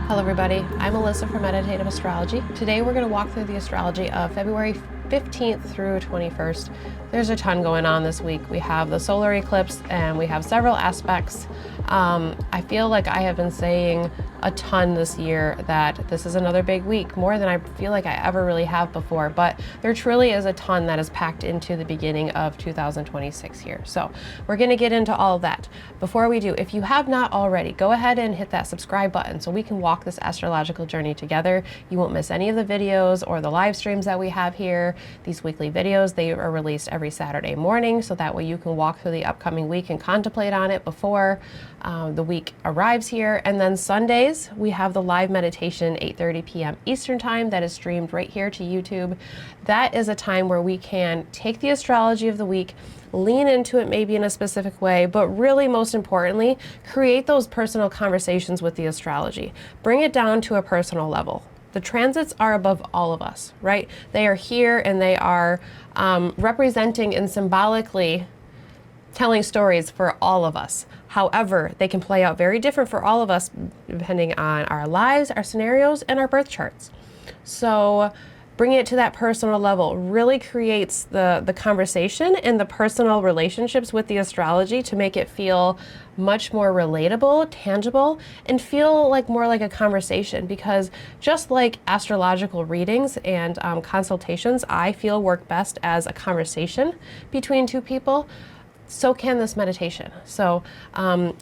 Hello everybody, I'm Alyssa from Meditative Astrology. Today we're going to walk through the astrology of February 15th through 21st. There's a ton going on this week. We have the solar eclipse and we have several aspects. I feel like I have been saying a ton this year that this is another big week, more than I feel like I ever really have before, but there truly is a ton that is packed into the beginning of 2026 here. So we're going to get into all of that. Before we do, if you have not already, go ahead and hit that subscribe button so we can walk this astrological journey together. You won't miss any of the videos or the live streams that we have here. These weekly videos, they are released every Saturday morning, so that way you can walk through the upcoming week and contemplate on it before the week arrives here. And then Sundays, we have the live meditation, 8:30 p.m. Eastern time, that is streamed right here to YouTube. That is a time where we can take the astrology of the week, lean into it maybe in a specific way, but really most importantly, create those personal conversations with the astrology. Bring it down to a personal level. The transits are above all of us, right? They are here and they are representing and symbolically telling stories for all of us. However, they can play out very different for all of us depending on our lives, our scenarios, and our birth charts. So bringing it to that personal level really creates the conversation and the personal relationships with the astrology to make it feel much more relatable, tangible, and feel like more like a conversation, because just like astrological readings and consultations, I feel work best as a conversation between two people. So can this meditation. So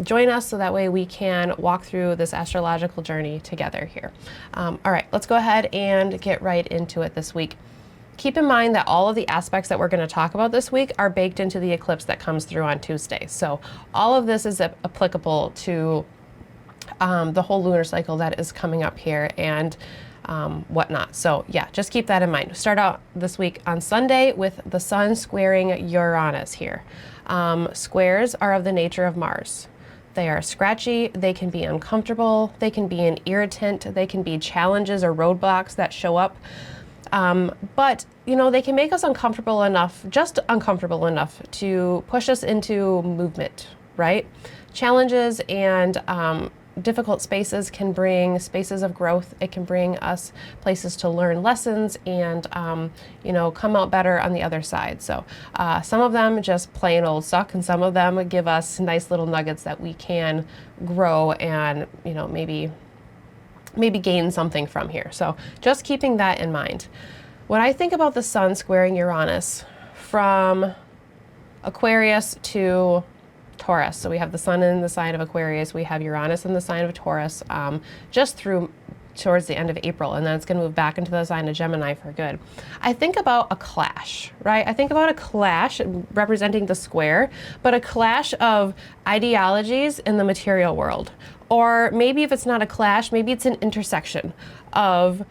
join us so that way we can walk through this astrological journey together here. All right, let's go ahead and get right into it this week. Keep in mind that all of the aspects that we're going to talk about this week are baked into the eclipse that comes through on Tuesday. So all of this is applicable to the whole lunar cycle that is coming up here and whatnot. So yeah, just keep that in mind. Start out this week on Sunday with the Sun squaring Uranus here. Squares are of the nature of Mars. They are scratchy, they can be uncomfortable, they can be an irritant, they can be challenges or roadblocks that show up. But you know, they can make us uncomfortable enough, just uncomfortable enough to push us into movement, right? Challenges and difficult spaces can bring spaces of growth. It can bring us places to learn lessons and, you know, come out better on the other side. So some of them just plain old suck, and some of them give us nice little nuggets that we can grow and, you know, maybe gain something from here. So just keeping that in mind. When I think about the Sun squaring Uranus from Aquarius to Taurus, so we have the Sun in the sign of Aquarius, we have Uranus in the sign of Taurus, just through towards the end of April, and then it's going to move back into the sign of Gemini for good. I think about a clash, right? I think about a clash representing the square, but a clash of ideologies in the material world. Or maybe if it's not a clash, maybe it's an intersection of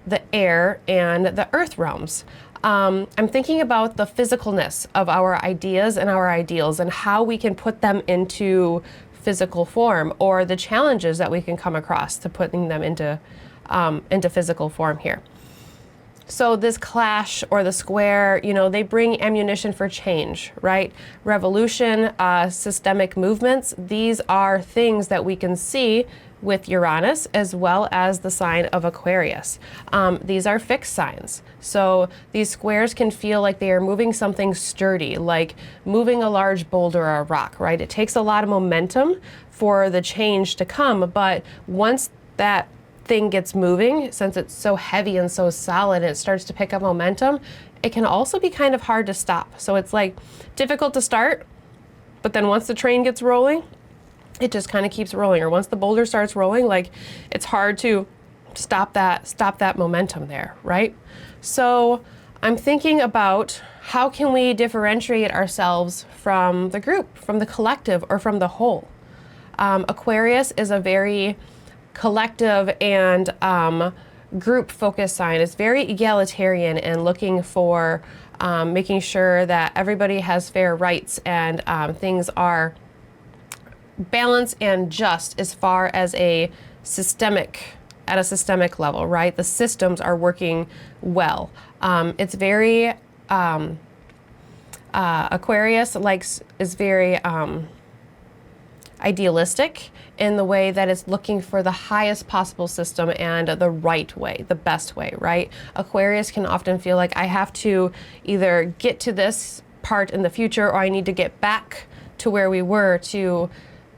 the air and the earth realms. I'm thinking about the physicalness of our ideas and our ideals and how we can put them into physical form, or the challenges that we can come across to putting them into physical form here. So this clash or the square, you know, they bring ammunition for change, right? Revolution, systemic movements. These are things that we can see with Uranus as well as the sign of Aquarius. These are fixed signs. So these squares can feel like they are moving something sturdy, like moving a large boulder or a rock, right? It takes a lot of momentum for the change to come, but once that thing gets moving, since it's so heavy and so solid and it starts to pick up momentum, it can also be kind of hard to stop. So it's like difficult to start, but then once the train gets rolling, it just kind of keeps rolling. Or once the boulder starts rolling, like it's hard to stop that momentum there, right? So I'm thinking about how can we differentiate ourselves from the group, from the collective, or from the whole. Aquarius is a very collective and group focused sign. It's very egalitarian and looking for making sure that everybody has fair rights and things are balanced and just as far as at a systemic level, right? The systems are working well. It's very Aquarius is very idealistic in the way that it's looking for the highest possible system and the right way, the best way, right? Aquarius can often feel like I have to either get to this part in the future, or I need to get back to where we were to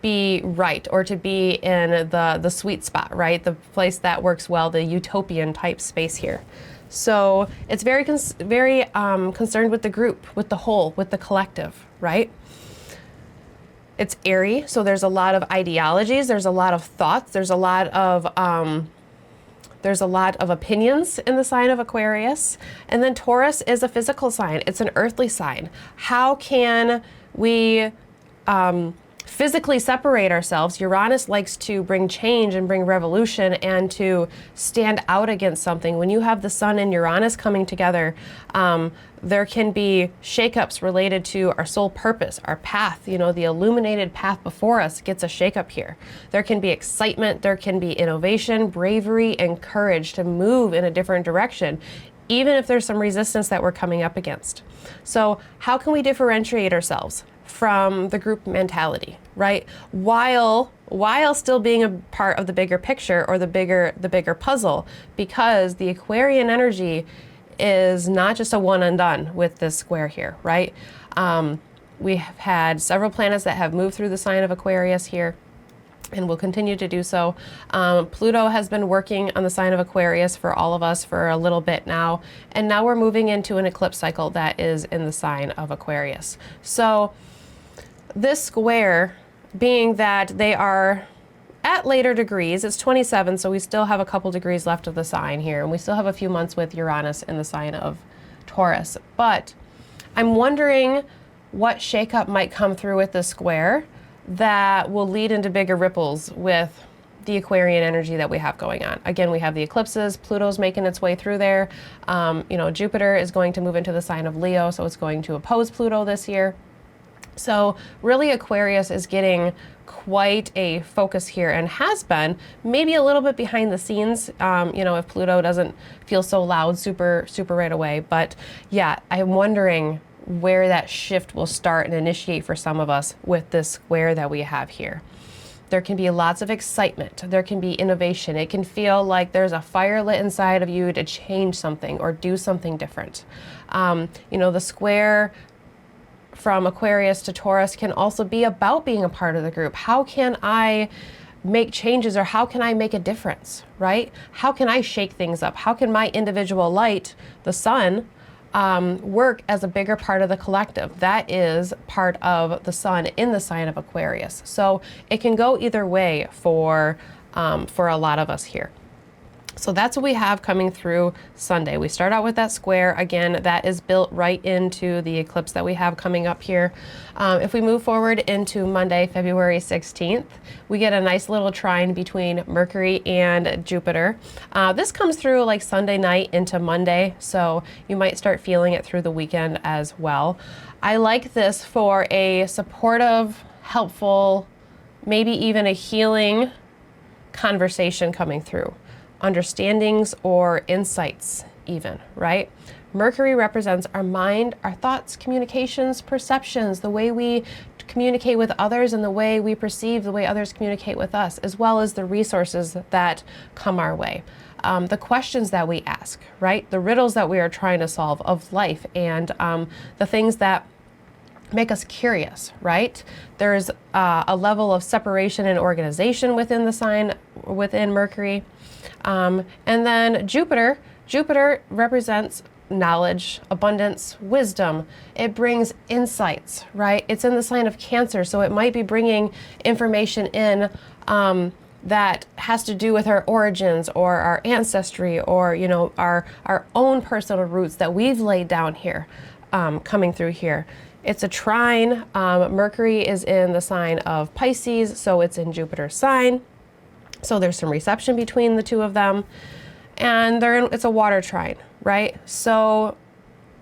be right, or to be in the sweet spot, right? The place that works well, the utopian type space here. So it's very concerned with the group, with the whole, with the collective, right? It's airy, so there's a lot of ideologies, there's a lot of thoughts, there's a lot of opinions in the sign of Aquarius. And then Taurus is a physical sign. It's an earthly sign. How can we physically separate ourselves? Uranus likes to bring change and bring revolution and to stand out against something. When you have the Sun and Uranus coming together, there can be shakeups related to our soul purpose, our path. You know, the illuminated path before us gets a shakeup here. There can be excitement, there can be innovation, bravery, and courage to move in a different direction, even if there's some resistance that we're coming up against. So how can we differentiate ourselves from the group mentality, right? While still being a part of the bigger picture, or the bigger puzzle, because the Aquarian energy is not just a one and done with this square here, right? We have had several planets that have moved through the sign of Aquarius here, and will continue to do so. Pluto has been working on the sign of Aquarius for all of us for a little bit now, and now we're moving into an eclipse cycle that is in the sign of Aquarius. So this square, being that they are at later degrees, it's 27, so we still have a couple degrees left of the sign here, and we still have a few months with Uranus in the sign of Taurus. But I'm wondering what shakeup might come through with this square that will lead into bigger ripples with the Aquarian energy that we have going on. Again, we have the eclipses, Pluto's making its way through there. You know, Jupiter is going to move into the sign of Leo, so it's going to oppose Pluto this year. So really Aquarius is getting quite a focus here, and has been maybe a little bit behind the scenes, you know, if Pluto doesn't feel so loud super right away. But yeah, I'm wondering where that shift will start and initiate for some of us with this square that we have here. There can be lots of excitement. There can be innovation. It can feel like there's a fire lit inside of you to change something or do something different. You know, the square from Aquarius to Taurus can also be about being a part of the group. How can I make changes, or how can I make a difference, right? How can I shake things up? How can my individual light, the sun, work as a bigger part of the collective? That is part of the sun in the sign of Aquarius. So it can go either way for a lot of us here. So that's what we have coming through Sunday. We start out with that square. Again, that is built right into the eclipse that we have coming up here. If we move forward into Monday, February 16th, we get a nice little trine between Mercury and Jupiter. This comes through like Sunday night into Monday, so you might start feeling it through the weekend as well. I like this for a supportive, helpful, maybe even a healing conversation coming through. Understandings or insights even, right? Mercury represents our mind, our thoughts, communications, perceptions, the way we communicate with others and the way we perceive the way others communicate with us, as well as the resources that come our way. The questions that we ask, right? The riddles that we are trying to solve of life, and the things that make us curious, right? There's a level of separation and organization within the sign, within Mercury. And then Jupiter represents knowledge, abundance, wisdom. It brings insights, right? It's in the sign of Cancer, so it might be bringing information in that has to do with our origins or our ancestry, or, you know, our own personal roots that we've laid down here, coming through here. It's a trine. Mercury is in the sign of Pisces, so it's in Jupiter's sign. So there's some reception between the two of them, and it's a water trine, right? So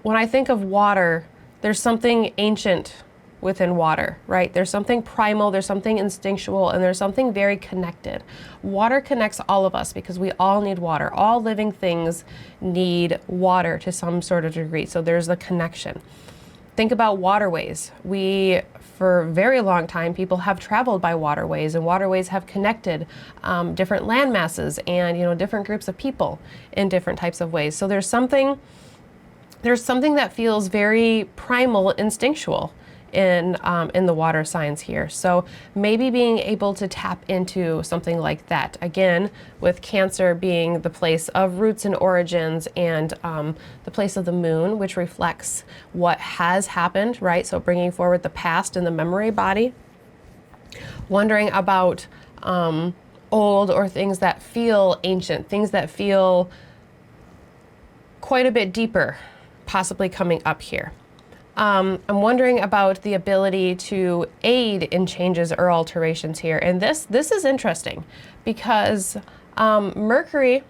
when I think of water, there's something ancient within water, right? There's something primal, there's something instinctual, and there's something very connected. Water connects all of us because we all need water. All living things need water to some sort of degree. So there's a connection. Think about waterways. For a very long time, people have traveled by waterways, and waterways have connected different land masses and different groups of people in different types of ways. So there's something that feels very primal, instinctual in the water signs here. So maybe being able to tap into something like that. Again, with Cancer being the place of roots and origins, and the place of the moon, which reflects what has happened, right? So bringing forward the past in the memory body. Wondering about old, or things that feel ancient, things that feel quite a bit deeper, possibly coming up here. I'm wondering about the ability to aid in changes or alterations here. And this is interesting because Mercury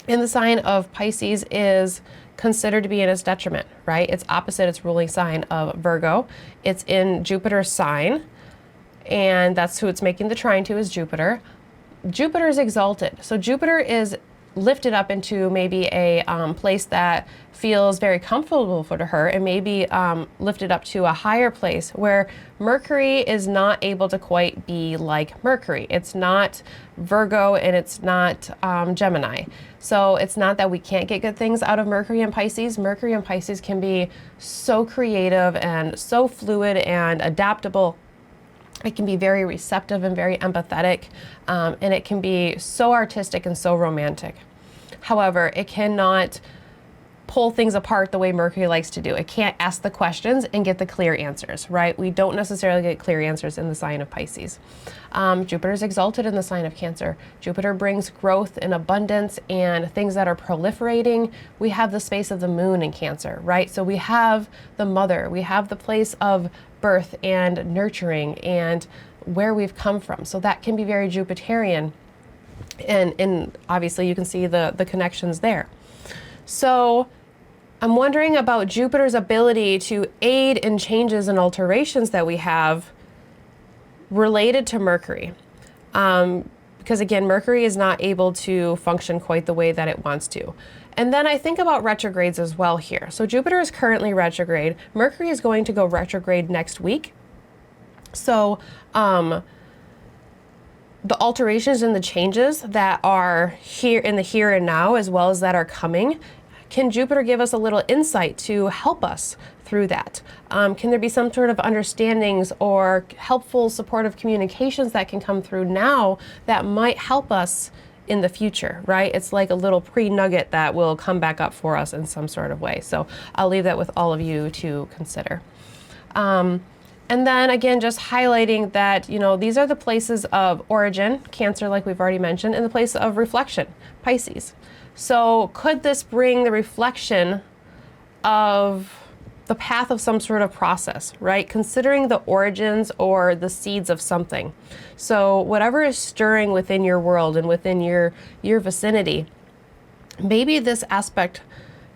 in the sign of Pisces is considered to be in its detriment, right? It's opposite its ruling sign of Virgo. It's in Jupiter's sign, and that's who it's making the trine to, is Jupiter. Jupiter is exalted. So Jupiter is lifted up into maybe a place that feels very comfortable for her, and maybe lifted up to a higher place where Mercury is not able to quite be like Mercury. It's not Virgo, and it's not Gemini. So it's not that we can't get good things out of Mercury and Pisces. Mercury and Pisces can be so creative and so fluid and adaptable. It can be very receptive and very empathetic, and it can be so artistic and so romantic. However, it cannot pull things apart the way Mercury likes to do. It can't ask the questions and get the clear answers, right? We don't necessarily get clear answers in the sign of Pisces. Jupiter is exalted in the sign of Cancer. Jupiter brings growth and abundance and things that are proliferating. We have the space of the moon in Cancer, right? So we have the mother, we have the place of birth and nurturing and where we've come from. So that can be very Jupiterian. And obviously you can see the connections there. So I'm wondering about Jupiter's ability to aid in changes and alterations that we have related to Mercury. Because again, Mercury is not able to function quite the way that it wants to. And then I think about retrogrades as well here. So Jupiter is currently retrograde. Mercury is going to go retrograde next week. So the alterations and the changes that are here in the here and now, as well as that are coming, can Jupiter give us a little insight to help us through that? Can there be some sort of understandings or helpful supportive communications that can come through now that might help us in the future, right? It's like a little pre-nugget that will come back up for us in some sort of way. So I'll leave that with all of you to consider. And then again, just highlighting that, these are the places of origin, Cancer, like we've already mentioned, and the place of reflection, Pisces. So could this bring the reflection of the path of some sort of process, right? Considering the origins or the seeds of something. So whatever is stirring within your world and within your vicinity, maybe this aspect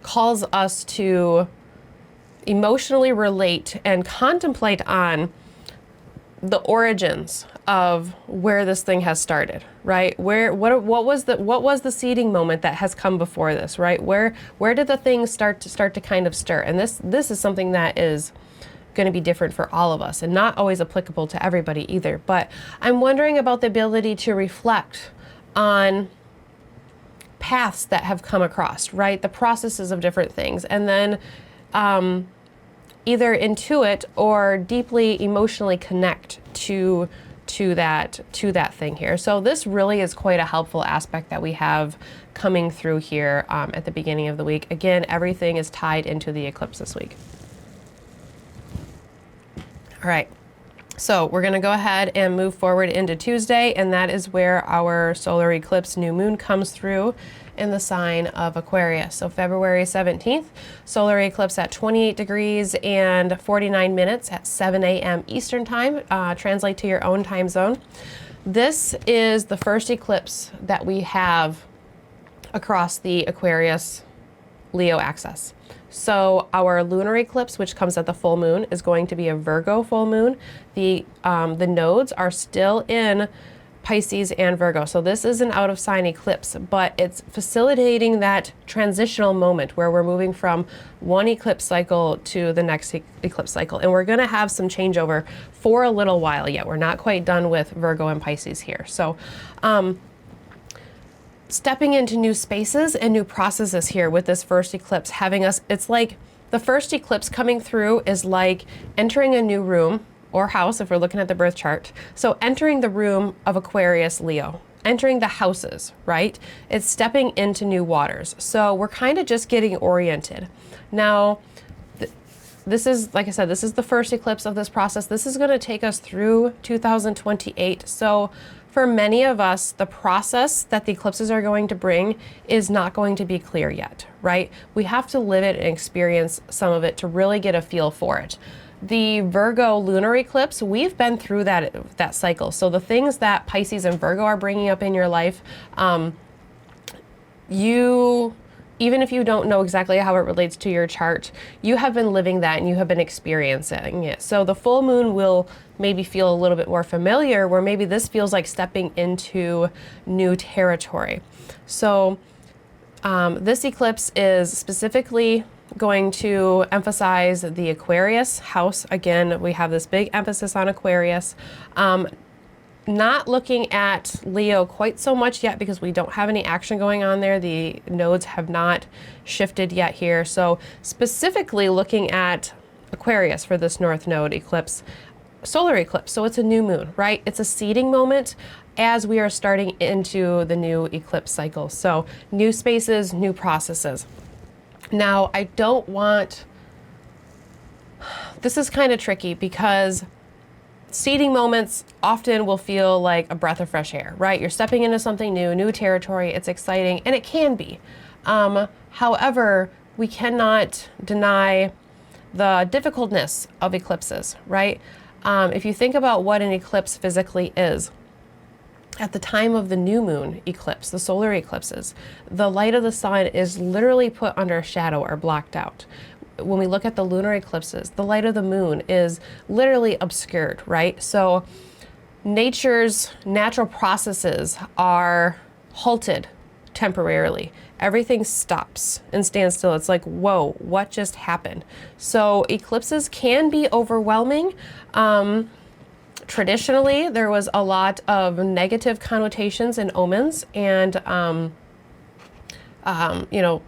calls us to emotionally relate and contemplate on the origins of where this thing has started, right? What was the seeding moment that has come before this, right? Where did the thing start to kind of stir? And this is something that is going to be different for all of us and not always applicable to everybody either. But I'm wondering about the ability to reflect on paths that have come across, right? The processes of different things, and then either intuit or deeply emotionally connect to that thing here. So this really is quite a helpful aspect that we have coming through here at the beginning of the week. Again, everything is tied into the eclipse this week. All right, so we're going to go ahead and move forward into Tuesday, and that is where our solar eclipse new moon comes through in the sign of Aquarius. So February 17th, solar eclipse at 28 degrees and 49 minutes at 7 a.m. Eastern time. Translate to your own time zone. This is the first eclipse that we have across the Aquarius Leo axis. So our lunar eclipse, which comes at the full moon, is going to be a Virgo full moon. The nodes are still in Pisces and Virgo. So this is an out of sign eclipse, but it's facilitating that transitional moment where we're moving from one eclipse cycle to the next eclipse cycle. And we're going to have some changeover for a little while yet. We're not quite done with Virgo and Pisces here. So stepping into new spaces and new processes here with this first eclipse, having us, it's like the first eclipse coming through is like entering a new room or house if we're looking at the birth chart. So entering the room of Aquarius, Leo, entering the houses, right? It's stepping into new waters. So we're kind of just getting oriented. Now, this is, like I said, this is the first eclipse of this process. This is going to take us through 2028. So for many of us, the process that the eclipses are going to bring is not going to be clear yet, right? We have to live it and experience some of it to really get a feel for it. The Virgo lunar eclipse, we've been through that cycle. So the things that Pisces and Virgo are bringing up in your life, even if you don't know exactly how it relates to your chart, you have been living that and you have been experiencing it. So the full moon will maybe feel a little bit more familiar, where maybe this feels like stepping into new territory. So this eclipse is specifically going to emphasize the Aquarius house. Again, we have this big emphasis on Aquarius. Not looking at Leo quite so much yet because we don't have any action going on there. The nodes have not shifted yet here. So specifically looking at Aquarius for this North Node eclipse, solar eclipse. So it's a new moon, right? It's a seeding moment as we are starting into the new eclipse cycle. So new spaces, new processes. Now, I don't want, this is kind of tricky because seeding moments often will feel like a breath of fresh air, right? You're stepping into something new, new territory, it's exciting, and it can be. However, we cannot deny the difficultness of eclipses, right? If you think about what an eclipse physically is, at the time of the new moon eclipse, the solar eclipses, the light of the sun is literally put under a shadow or blocked out. When we look at the lunar eclipses, the light of the moon is literally obscured, right? So nature's natural processes are halted temporarily. Everything stops and stands still. It's like, whoa, what just happened? So eclipses can be overwhelming. Traditionally, there was a lot of negative connotations and omens and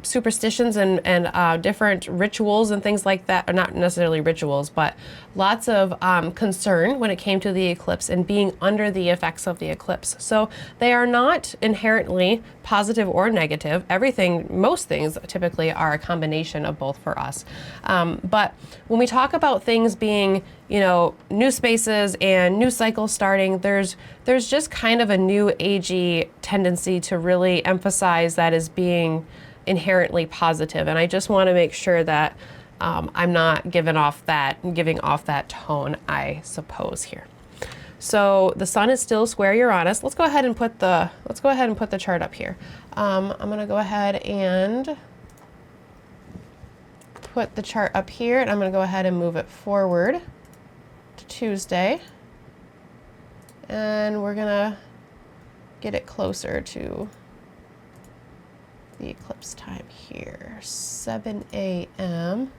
superstitions and different rituals and things like that, or not necessarily rituals, but lots of concern when it came to the eclipse and being under the effects of the eclipse. So they are not inherently positive or negative. Most things typically are a combination of both for us. But when we talk about things being, new spaces and new cycles starting, there's just kind of a new agey tendency to really emphasize that as being inherently positive. And I just want to make sure that I'm not giving off that tone, I suppose, here. So the sun is still square Uranus. Let's go ahead and put the chart up here. I'm going to go ahead and put the chart up here, and I'm going to go ahead and move it forward to Tuesday. And we're going to get it closer to the eclipse time here, 7 a.m.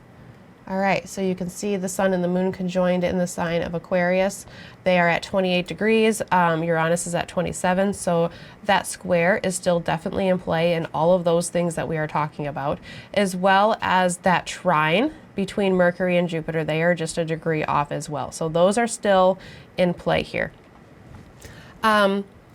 All right, so you can see the sun and the moon conjoined in the sign of Aquarius. They are at 28 degrees. Uranus is at 27, so that square is still definitely in play in all of those things that we are talking about, as well as that trine between Mercury and Jupiter. They are just a degree off as well. So those are still in play here.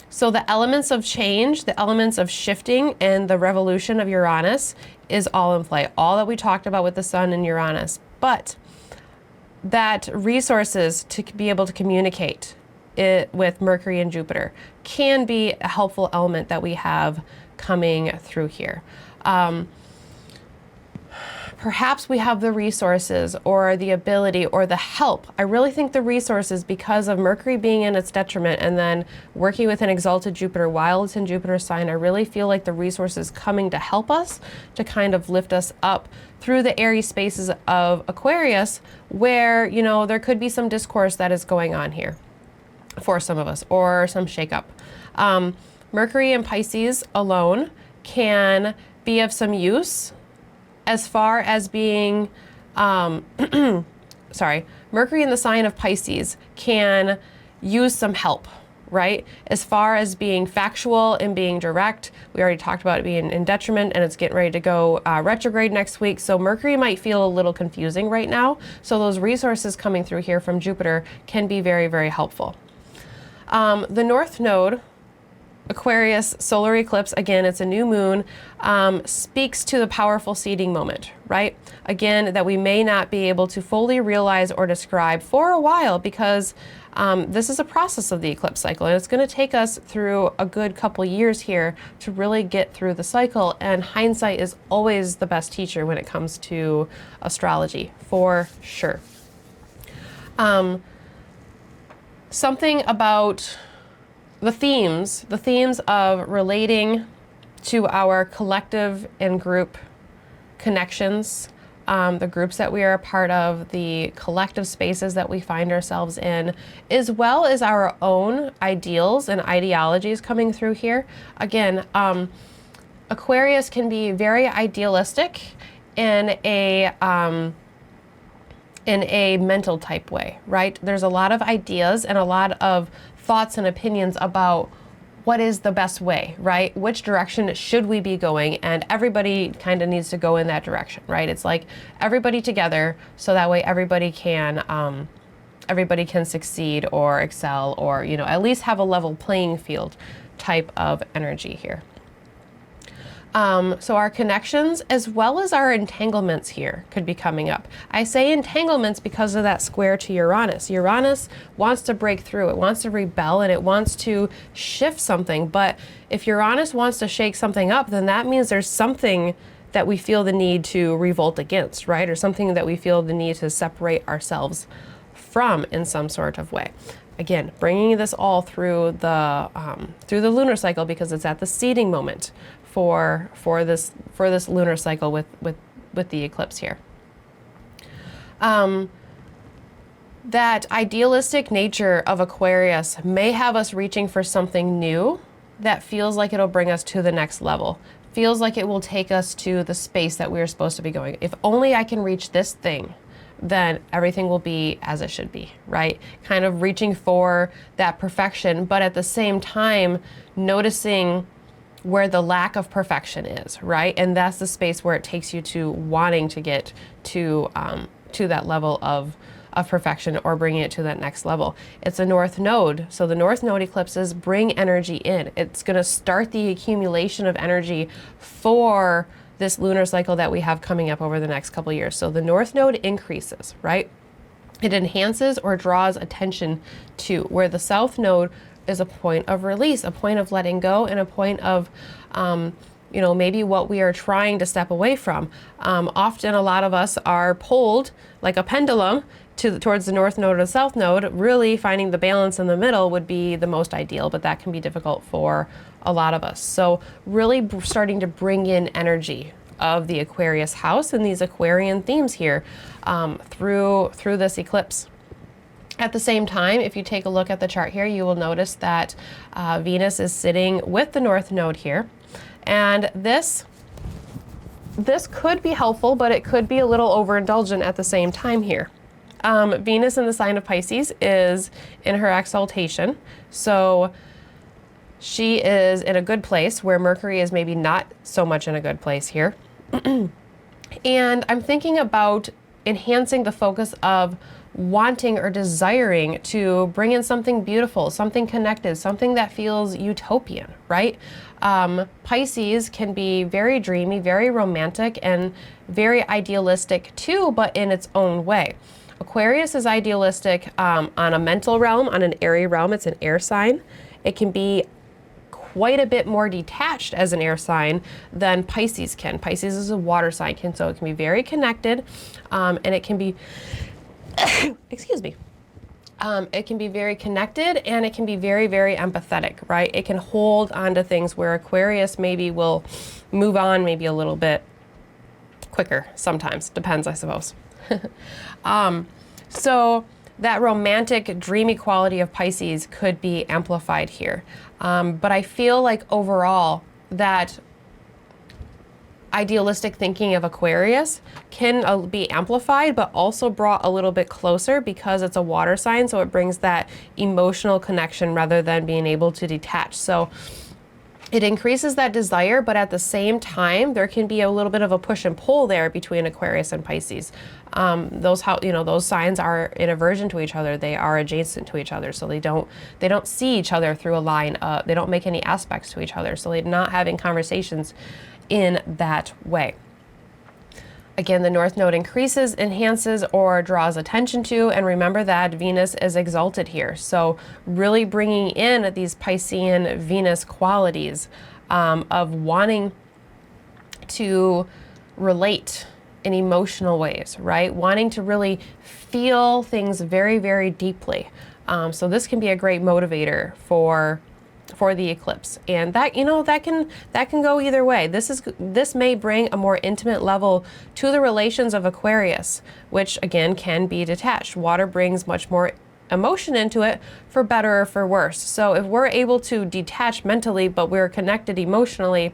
So the elements of change, the elements of shifting, and the revolution of Uranus is all in play. All that we talked about with the sun and Uranus. But that resources to be able to communicate it with Mercury and Jupiter can be a helpful element that we have coming through here. Perhaps we have the resources or the ability or the help. I really think the resources, because of Mercury being in its detriment and then working with an exalted Jupiter while it's in Jupiter's sign, I really feel like the resources coming to help us, to kind of lift us up through the airy spaces of Aquarius, where, there could be some discourse that is going on here. for some of us, or some shakeup. Mercury in Pisces alone can be of some use as far as being, sorry, Mercury in the sign of Pisces can use some help, right? As far as being factual and being direct, we already talked about it being in detriment, and it's getting ready to go retrograde next week. So Mercury might feel a little confusing right now. So those resources coming through here from Jupiter can be very, very helpful. The North Node, Aquarius Solar Eclipse, again, it's a new moon, speaks to the powerful seeding moment, right? Again, that we may not be able to fully realize or describe for a while, because this is a process of the eclipse cycle, and it's going to take us through a good couple years here to really get through the cycle, and hindsight is always the best teacher when it comes to astrology, for sure. Something about the themes of relating to our collective and group connections, the groups that we are a part of, the collective spaces that we find ourselves in, as well as our own ideals and ideologies coming through here. Again, Aquarius can be very idealistic in a mental type way, right? There's a lot of ideas and a lot of thoughts and opinions about what is the best way, right? Which direction should we be going? And everybody kind of needs to go in that direction, right? It's like everybody together, so that way everybody can succeed or excel, or, you know, at least have a level playing field type of energy here. So our connections as well as our entanglements here could be coming up. I say entanglements because of that square to Uranus. Uranus wants to break through, it wants to rebel, and it wants to shift something. But if Uranus wants to shake something up, then that means there's something that we feel the need to revolt against, right? Or something that we feel the need to separate ourselves from in some sort of way. Again, bringing this all through the lunar cycle, because it's at the seeding moment for this lunar cycle with the eclipse here. That idealistic nature of Aquarius may have us reaching for something new that feels like it'll bring us to the next level. Feels like it will take us to the space that we're supposed to be going. If only I can reach this thing, then everything will be as it should be, right? Kind of reaching for that perfection, but at the same time, noticing where the lack of perfection is, right? And that's the space where it takes you to wanting to get to that level of perfection, or bringing it to that next level. It's a North Node, so the North Node eclipses bring energy in. It's going to start the accumulation of energy for this lunar cycle that we have coming up over the next couple years. So the North Node increases, right? It enhances or draws attention to, where the South Node is a point of release, a point of letting go, and a point of, you know, maybe what we are trying to step away from. Often a lot of us are pulled like a pendulum towards the North Node or the South Node. Really finding the balance in the middle would be the most ideal, but that can be difficult for a lot of us. So really starting to bring in energy of the Aquarius house and these Aquarian themes here through this eclipse. At the same time, if you take a look at the chart here, you will notice that Venus is sitting with the North Node here. And this could be helpful, but it could be a little overindulgent at the same time here. Venus in the sign of Pisces is in her exaltation. So she is in a good place, where Mercury is maybe not so much in a good place here. And I'm thinking about enhancing the focus of wanting or desiring to bring in something beautiful, something connected, something that feels utopian, right? Pisces can be very dreamy, very romantic, and very idealistic too, but in its own way. Aquarius is idealistic on a mental realm, on an airy realm. It's an air sign. It can be quite a bit more detached as an air sign than Pisces can. Pisces is a water sign, so it can be very connected, and it can be excuse me. It can be very connected, and it can be very, very empathetic, right? It can hold on to things, where Aquarius maybe will move on maybe a little bit quicker sometimes. Depends, I suppose. So that romantic, dreamy quality of Pisces could be amplified here. But I feel like overall that idealistic thinking of Aquarius can be amplified, but also brought a little bit closer because it's a water sign, so it brings that emotional connection rather than being able to detach. So it increases that desire, but at the same time, there can be a little bit of a push and pull there between Aquarius and Pisces. Those signs are in aversion to each other. They are adjacent to each other, so they don't see each other through a line. They don't make any aspects to each other, so they're not having conversations in that way. Again, the North Node increases, enhances, or draws attention to, and remember that Venus is exalted here. So really bringing in these Piscean Venus qualities of wanting to relate in emotional ways, right? Wanting to really feel things very, very deeply. So this can be a great motivator for the eclipse, and that can go either way. This may bring a more intimate level to the relations of Aquarius, which again can be detached. Water brings much more emotion into it, for better or for worse. So if we're able to detach mentally, but we're connected emotionally,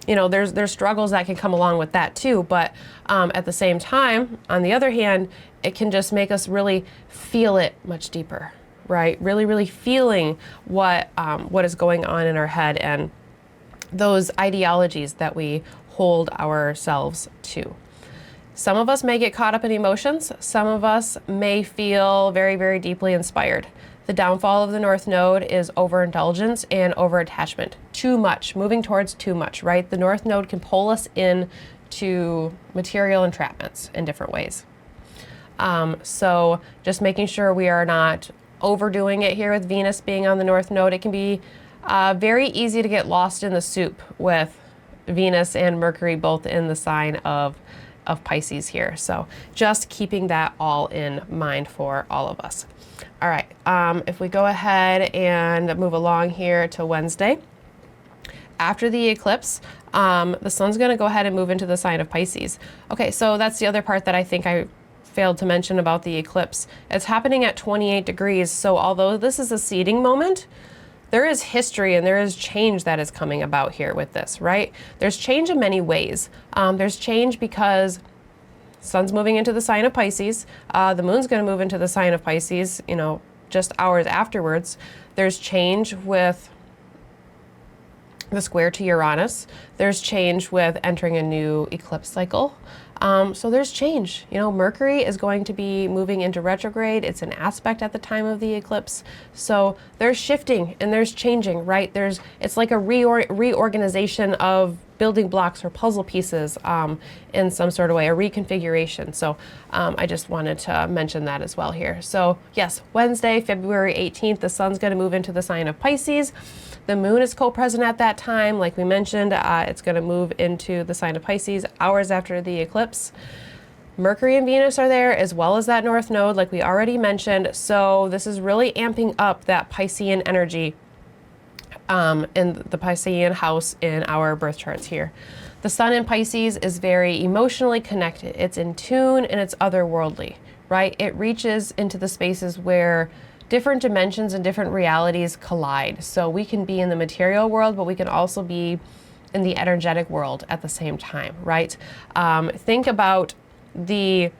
there's struggles that can come along with that too. But at the same time, on the other hand, it can just make us really feel it much deeper. Right? Really, really feeling what is going on in our head and those ideologies that we hold ourselves to. Some of us may get caught up in emotions. Some of us may feel very, very deeply inspired. The downfall of the North Node is overindulgence and overattachment. Too much, moving towards too much, right? The North Node can pull us in to material entrapments in different ways. So just making sure we are not overdoing it here with Venus being on the North Node. It can be very easy to get lost in the soup with Venus and Mercury both in the sign of Pisces here. So just keeping that all in mind for all of us. All right, if we go ahead and move along here to Wednesday, after the eclipse, the sun's going to go ahead and move into the sign of Pisces. Okay, so that's the other part that I think I failed to mention about the eclipse. It's happening at 28 degrees. So although this is a seeding moment, there is history and there is change that is coming about here with this, right? There's change in many ways. There's change because sun's moving into the sign of Pisces. The moon's going to move into the sign of Pisces, just hours afterwards. There's change with the square to Uranus. There's change with entering a new eclipse cycle. So there's change. Mercury is going to be moving into retrograde. It's an aspect at the time of the eclipse. So there's shifting and there's changing, right? It's like a reorganization of building blocks or puzzle pieces in some sort of way, a reconfiguration. So I just wanted to mention that as well here. So yes, Wednesday, February 18th, the sun's going to move into the sign of Pisces. The moon is co-present at that time. Like we mentioned, it's going to move into the sign of Pisces hours after the eclipse. Mercury and Venus are there, as well as that North Node, like we already mentioned. So this is really amping up that Piscean energy in the Piscean house in our birth charts here. The sun in Pisces is very emotionally connected. It's in tune and it's otherworldly, right? It reaches into the spaces where different dimensions and different realities collide. So we can be in the material world, but we can also be in the energetic world at the same time, right? Think about the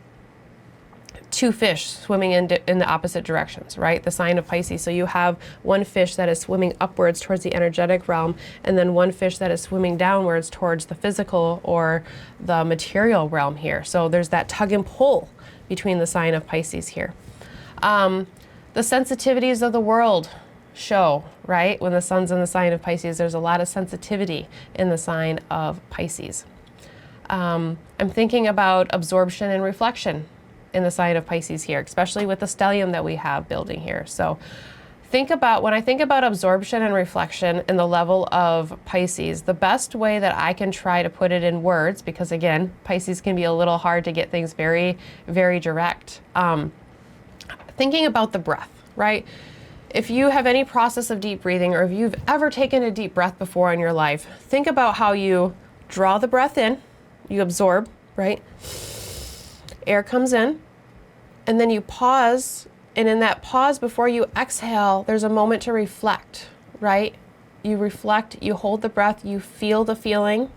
two fish swimming in the opposite directions, right? The sign of Pisces. So you have one fish that is swimming upwards towards the energetic realm, and then one fish that is swimming downwards towards the physical or the material realm here. So there's that tug and pull between the sign of Pisces here. The sensitivities of the world show, right? When the sun's in the sign of Pisces, there's a lot of sensitivity in the sign of Pisces. I'm thinking about absorption and reflection in the sign of Pisces here, especially with the stellium that we have building here. So when I think about absorption and reflection in the level of Pisces, the best way that I can try to put it in words, because again, Pisces can be a little hard to get things very, very direct. Thinking about the breath, right? If you have any process of deep breathing, or if you've ever taken a deep breath before in your life, think about how you draw the breath in, you absorb, right? Air comes in, And then you pause, and in that pause before you exhale, there's a moment to reflect, right? You reflect, you hold the breath, you feel the feeling,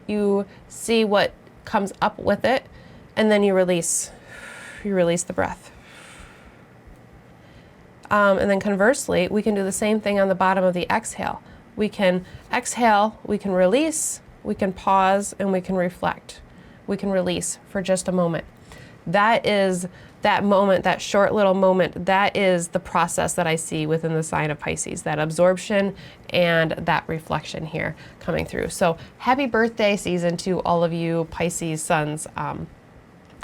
you see what comes up with it, and then you release. You release the breath. And then conversely, we can do the same thing on the bottom of the exhale. We can exhale, we can release, we can pause, and we can reflect. We can release for just a moment. That is that moment, that short little moment, that is the process that I see within the sign of Pisces, that absorption and that reflection here coming through. So happy birthday season to all of you Pisces suns.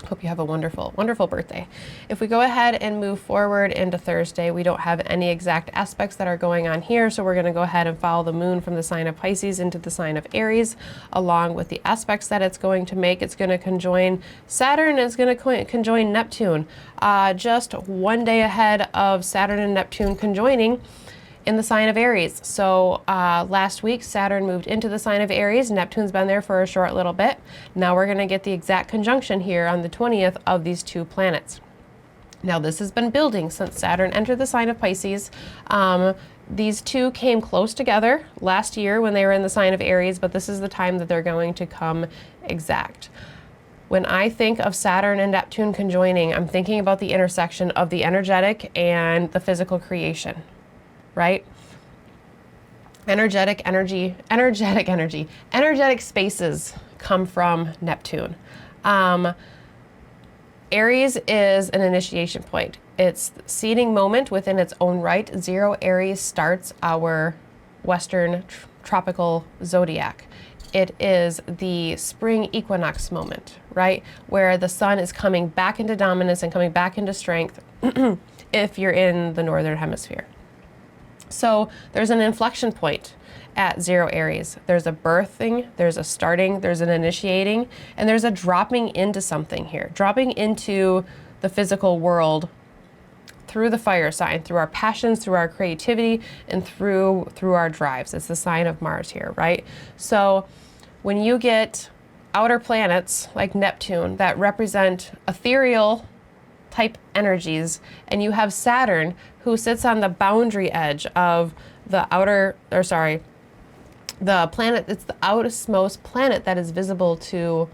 Hope you have a wonderful, wonderful birthday. If we go ahead and move forward into Thursday, we don't have any exact aspects that are going on here, so we're going to go ahead and follow the moon from the sign of Pisces into the sign of Aries, along with the aspects that it's going to make. It's going to conjoin Saturn, and it's going to conjoin Neptune, just one day ahead of Saturn and Neptune conjoining in the sign of Aries. So last week, Saturn moved into the sign of Aries. Neptune's been there for a short little bit. Now we're going to get the exact conjunction here on the 20th of these two planets. Now this has been building since Saturn entered the sign of Pisces. These two came close together last year when they were in the sign of Aries, but this is the time that they're going to come exact. When I think of Saturn and Neptune conjoining, I'm thinking about the intersection of the energetic and the physical creation. Right? Energetic spaces come from Neptune. Aries is an initiation point. It's the seeding moment within its own right. 0 Aries starts our Western tropical zodiac. It is the spring equinox moment, right? Where the sun is coming back into dominance and coming back into strength if you're in the northern hemisphere. So there's an inflection point at 0 Aries. There's a birthing, there's a starting, there's an initiating, and there's a dropping into something here. Dropping into the physical world through the fire sign, through our passions, through our creativity, and through our drives. It's the sign of Mars here, right? So when you get outer planets like Neptune that represent ethereal type energies, and you have Saturn who sits on the boundary edge of the the planet, it's the outermost planet that is visible to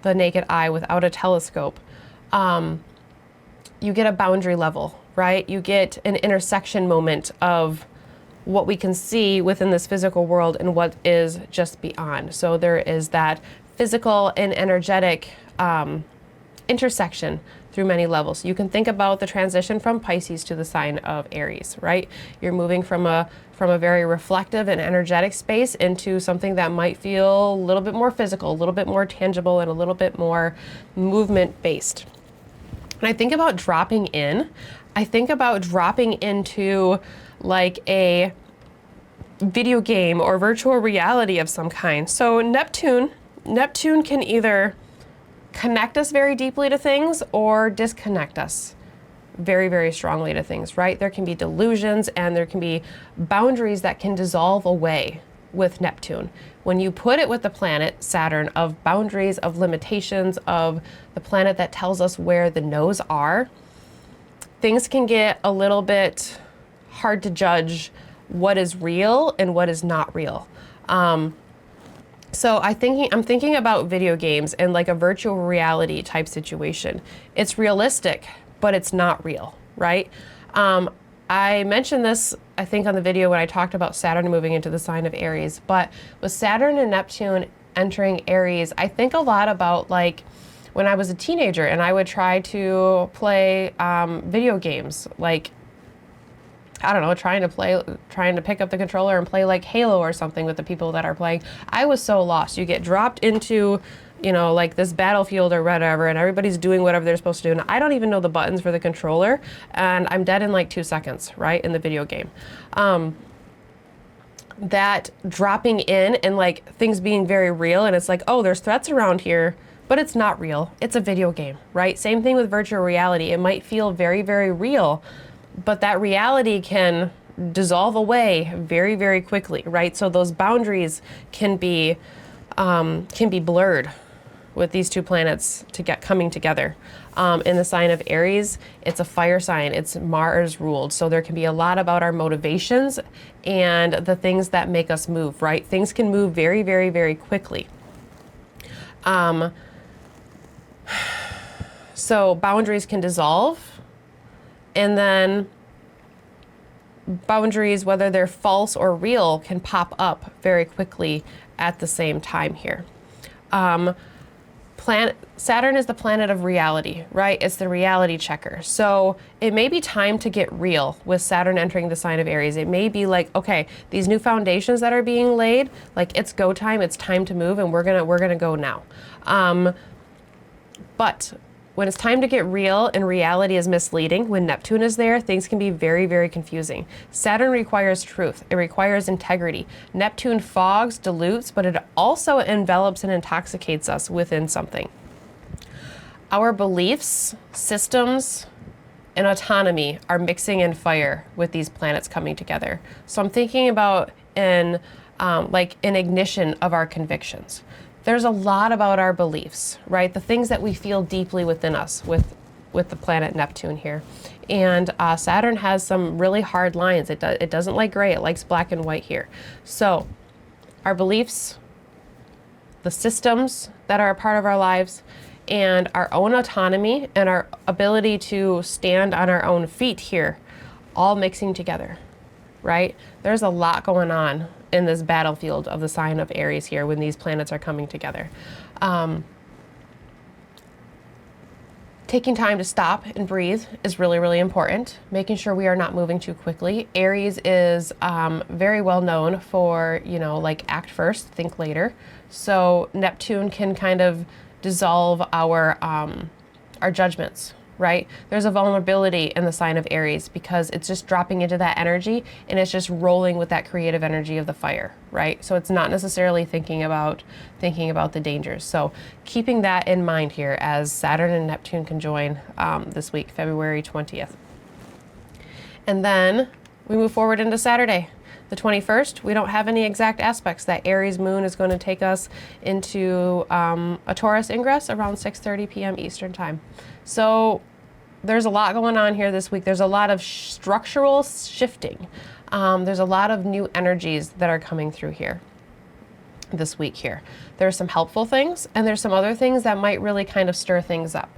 the naked eye without a telescope. You get a boundary level, right? You get an intersection moment of what we can see within this physical world and what is just beyond. So there is that physical and energetic intersection through many levels. You can think about the transition from Pisces to the sign of Aries, right? You're moving from a very reflective and energetic space into something that might feel a little bit more physical, a little bit more tangible, and a little bit more movement based. When I think about dropping in, I think about dropping into like a video game or virtual reality of some kind. So Neptune can either connect us very deeply to things or disconnect us very, very strongly to things, right? There can be delusions and there can be boundaries that can dissolve away with Neptune. When you put it with the planet Saturn of boundaries, of limitations, of the planet that tells us where the no's are, things can get a little bit hard to judge what is real and what is not real. So I'm thinking about video games and like a virtual reality type situation. It's realistic, but it's not real, right? I mentioned this, I think, on the video when I talked about Saturn moving into the sign of Aries, but with Saturn and Neptune entering Aries, I think a lot about like when I was a teenager and I would try to play video games, like I don't know, trying to pick up the controller and play like Halo or something with the people that are playing. I was so lost. You get dropped into, you know, like this battlefield or whatever, and everybody's doing whatever they're supposed to do. And I don't even know the buttons for the controller, and I'm dead in like 2 seconds, right, in the video game. That dropping in and like things being very real, and it's like, oh, there's threats around here, but it's not real. It's a video game, right? Same thing with virtual reality. It might feel very, very real, but that reality can dissolve away very, very quickly, right? So those boundaries can be blurred with these two planets coming together. In the sign of Aries, it's a fire sign. It's Mars ruled. So there can be a lot about our motivations and the things that make us move, right? Things can move very, very, very quickly. So boundaries can dissolve, and then boundaries, whether they're false or real, can pop up very quickly at the same time here. Saturn is the planet of reality, right? It's the reality checker. So it may be time to get real with Saturn entering the sign of Aries. It may be like, okay, these new foundations that are being laid, like it's go time, it's time to move, and we're gonna go now. But when it's time to get real and reality is misleading, when Neptune is there, things can be very, very confusing. Saturn requires truth. It requires integrity. Neptune fogs, dilutes, but it also envelops and intoxicates us within something. Our beliefs, systems, and autonomy are mixing in fire with these planets coming together. So I'm thinking about like an ignition of our convictions. There's a lot about our beliefs, right? The things that we feel deeply within us with the planet Neptune here. And Saturn has some really hard lines. It doesn't like gray, it likes black and white here. So our beliefs, the systems that are a part of our lives, and our own autonomy and our ability to stand on our own feet here, all mixing together, right? There's a lot going on in this battlefield of the sign of Aries here when these planets are coming together. Taking time to stop and breathe is really, really important. Making sure we are not moving too quickly. Aries is very well known for, like act first, think later. So Neptune can kind of dissolve our judgments, right? There's a vulnerability in the sign of Aries because it's just dropping into that energy and it's just rolling with that creative energy of the fire, right? So it's not necessarily thinking about the dangers. So keeping that in mind here as Saturn and Neptune conjoin this week, February 20th. And then we move forward into Saturday, the 21st. We don't have any exact aspects. That Aries moon is going to take us into a Taurus ingress around 6:30 p.m. Eastern time. So there's a lot going on here this week. There's a lot of structural shifting. There's a lot of new energies that are coming through here this week here. There's some helpful things, and there's some other things that might really kind of stir things up.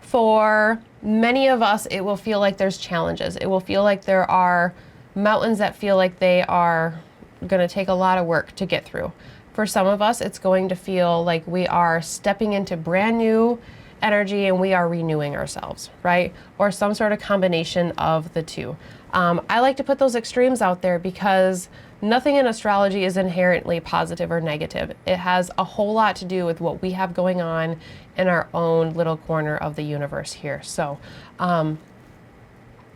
For many of us, it will feel like there's challenges. It will feel like there are mountains that feel like they are going to take a lot of work to get through. For some of us, it's going to feel like we are stepping into brand new energy and we are renewing ourselves, right? Or some sort of combination of the two. I like to put those extremes out there because nothing in astrology is inherently positive or negative. It has a whole lot to do with what we have going on in our own little corner of the universe here. So,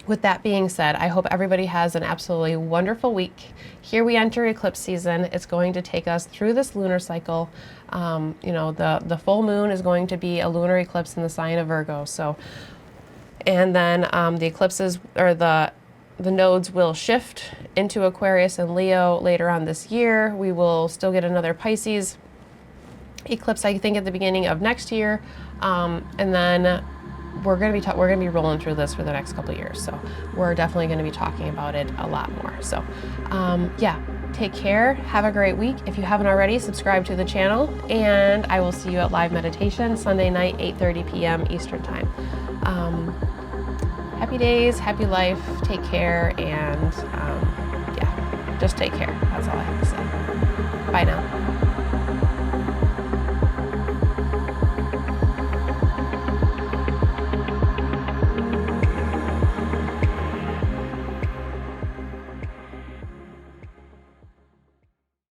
with that being said, I hope everybody has an absolutely wonderful week. Here we enter eclipse season. It's going to take us through this lunar cycle. The full moon is going to be a lunar eclipse in the sign of Virgo. So, and then the eclipses or the nodes will shift into Aquarius and Leo later on this year. We will still get another Pisces eclipse, I think, at the beginning of next year, and then we're going to be rolling through this for the next couple of years. So we're definitely going to be talking about it a lot more. So yeah, take care. Have a great week. If you haven't already, subscribe to the channel, and I will see you at live meditation Sunday night, 8:30 p.m. Eastern time. Happy days, happy life, take care, and yeah, just take care. That's all I have to say. Bye now.